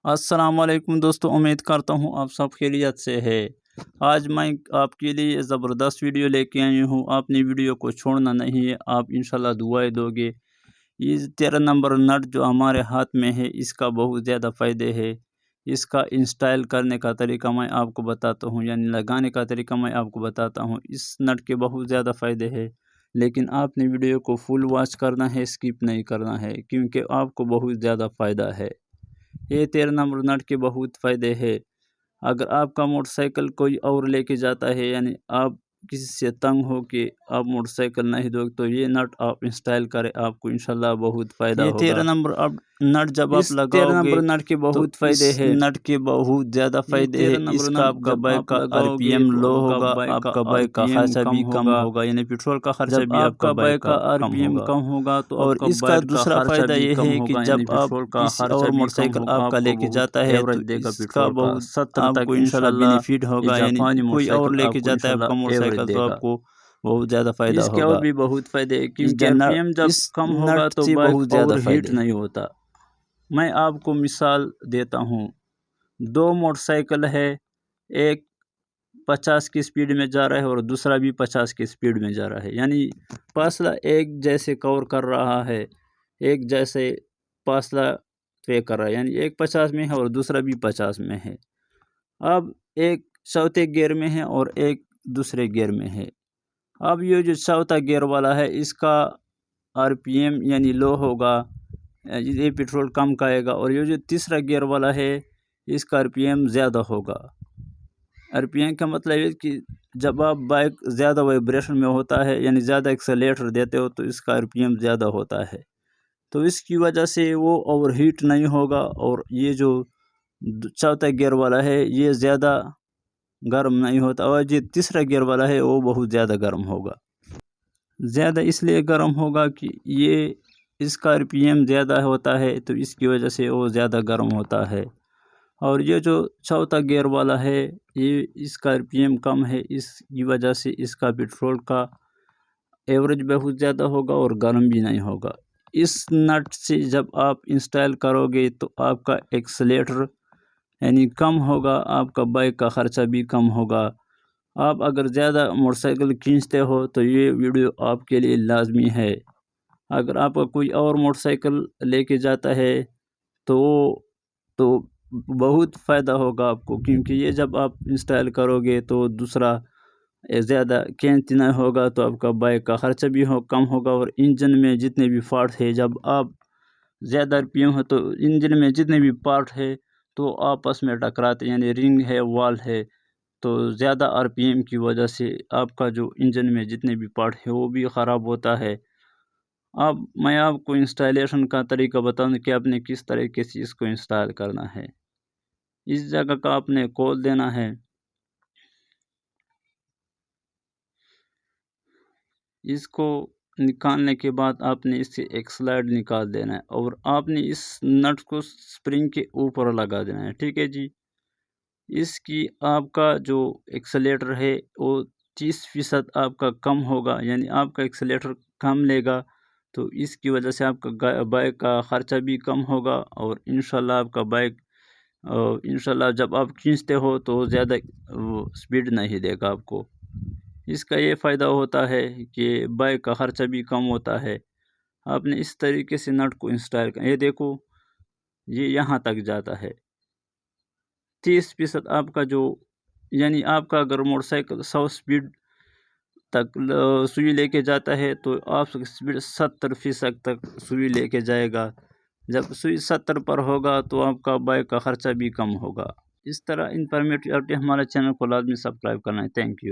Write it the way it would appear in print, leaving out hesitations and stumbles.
السلام علیکم دوستو، امید کرتا ہوں آپ سب خیریت سے ہے۔ آج میں آپ کے لیے زبردست ویڈیو لے کے آئی ہوں۔ آپ نے ویڈیو کو چھوڑنا نہیں ہے، آپ انشاءاللہ دعائیں دو گے۔ یہ 13 نمبر نٹ جو ہمارے ہاتھ میں ہے، اس کا بہت زیادہ فائدے ہے۔ اس کا انسٹال کرنے کا طریقہ میں آپ کو بتاتا ہوں، یعنی لگانے کا طریقہ میں آپ کو بتاتا ہوں۔ اس نٹ کے بہت زیادہ فائدے ہیں، لیکن آپ نے ویڈیو کو فل واچ کرنا ہے، اسکپ نہیں کرنا ہے، کیونکہ آپ کو بہت زیادہ فائدہ ہے۔ یہ 13 نمبر نٹ کے بہت فائدے ہیں۔ اگر آپ کا موٹر سائیکل کوئی اور لے کے جاتا ہے، یعنی آپ کسی سے تنگ ہو کہ آپ موٹر سائیکل نہیں دو، تو یہ نٹ آپ انسٹال کریں، آپ کو انشاءاللہ بہت فائدہ ہوگا۔ یہ 13 نمبر نٹ جب آپ لگاؤ گے، 13 نمبر نٹ کے بہت فائدے ہیں۔ نٹ کے بہت زیادہ فائدے ہیں۔ اس کا آپ کا بائک کا RPM لو ہوگا، آپ کا بائک کا خرچہ بھی کم ہوگا، یعنی پیٹرول کا خرچہ بھی آپ کا بائک کا RPM کم ہوگا۔ اور اس کا دوسرا فائدہ یہ ہے کہ جب آپ کسی اور موٹر سائیکل آپ کا لے کے جاتا ہے، تو اس کا بہت 70 تک انشاءاللہ بینیفٹ ہوگا، یعنی کوئی اور لے کے جاتا ہے آپ کا موٹر سائیکل تو آپ کو بہت زیادہ فائدہ ہوگا۔ اس کے اور بھی بہت فائدے ہیں، کیونکہ RPM جب کم ہوگا تو بائک اوور ہیٹ نہیں ہوتا۔ میں آپ کو مثال دیتا ہوں، 2 موٹر سائیکل ہے، ایک 50 کی سپیڈ میں جا رہا ہے اور دوسرا بھی 50 کی سپیڈ میں جا رہا ہے، یعنی فاصلہ ایک جیسے کور کر رہا ہے، ایک جیسے فاصلہ طے کر رہا ہے، یعنی ایک 50 میں ہے اور دوسرا بھی 50 میں ہے۔ اب ایک چوتھے گیئر میں ہے اور ایک دوسرے گیئر میں ہے۔ اب یہ جو چوتھا گیئر والا ہے، اس کا RPM یعنی لو ہوگا، یہ پیٹرول کم کھائے گا، اور یہ جو تیسرا گیئر والا ہے، اس کا RPM زیادہ ہوگا۔ RPM کا مطلب ہے کہ جب آپ بائک زیادہ وائبریشن میں ہوتا ہے، یعنی زیادہ ایکسیلیٹر دیتے ہو، تو اس کا RPM زیادہ ہوتا ہے، تو اس کی وجہ سے وہ اوور ہیٹ نہیں ہوگا۔ اور یہ جو چوتھا گیئر والا ہے، یہ زیادہ گرم نہیں ہوتا، اور جو تیسرا گیئر والا ہے وہ بہت زیادہ گرم ہوگا۔ زیادہ اس لیے گرم ہوگا کہ یہ اس کا RPM زیادہ ہوتا ہے، تو اس کی وجہ سے وہ زیادہ گرم ہوتا ہے۔ اور یہ جو چوتھا گیئر والا ہے، یہ اس کا RPM کم ہے، اس کی وجہ سے اس کا پیٹرول کا ایوریج بہت زیادہ ہوگا اور گرم بھی نہیں ہوگا۔ اس نٹ سے جب آپ انسٹال کرو گے تو آپ کا ایکسیلیٹر یعنی کم ہوگا، آپ کا بائک کا خرچہ بھی کم ہوگا۔ آپ اگر زیادہ موٹر سائیکل کھینچتے ہو تو یہ ویڈیو آپ کے لیے لازمی ہے۔ اگر آپ کا کوئی اور موٹر سائیکل لے کے جاتا ہے تو بہت فائدہ ہوگا آپ کو، کیونکہ یہ جب آپ انسٹال کرو گے تو دوسرا زیادہ کھینچ نہیں ہوگا، تو آپ کا بائک کا خرچہ بھی کم ہوگا۔ اور انجن میں جتنے بھی فالٹ ہے، جب آپ زیادہ RPM ہے تو انجن میں جتنے بھی پارٹ ہے تو آپس میں ٹکراتے، یعنی رنگ ہے، وال ہے، تو زیادہ RPM کی وجہ سے آپ کا جو انجن میں جتنے بھی پارٹ ہے وہ بھی خراب ہوتا ہے۔ اب میں آپ کو انسٹالیشن کا طریقہ بتاؤں کہ آپ نے کس طریقے سے اس کو انسٹال کرنا ہے۔ اس جگہ کا آپ نے کھول دینا ہے، اس کو نکالنے کے بعد آپ نے اس سے ایک سلائڈ نکال دینا ہے، اور آپ نے اس نٹ کو سپرنگ کے اوپر لگا دینا ہے، ٹھیک ہے جی۔ اس کی آپ کا جو ایکسیلیٹر ہے وہ 30% آپ کا کم ہوگا، یعنی آپ کا ایکسیلیٹر کم لے گا، تو اس کی وجہ سے آپ کا بائک کا خرچہ بھی کم ہوگا، اور انشاءاللہ آپ کا بائک انشاءاللہ جب آپ کھینچتے ہو تو زیادہ سپیڈ نہیں دے گا آپ کو۔ اس کا یہ فائدہ ہوتا ہے کہ بائک کا خرچہ بھی کم ہوتا ہے۔ آپ نے اس طریقے سے نٹ کو انسٹال کرنا، یہ دیکھو یہ یہاں تک جاتا ہے۔ 30% آپ کا جو یعنی آپ کا اگر موٹر سائیکل 100 سپیڈ تک سوئی لے کے جاتا ہے، تو آپ کی سپیڈ 70% تک سوئی لے کے جائے گا۔ جب سوئی 70 پر ہوگا تو آپ کا بائک کا خرچہ بھی کم ہوگا۔ اس طرح انفارمیٹیو اپڈیٹ ہمارے چینل کو لازمی سبسکرائب کرنا ہے۔ Thank you.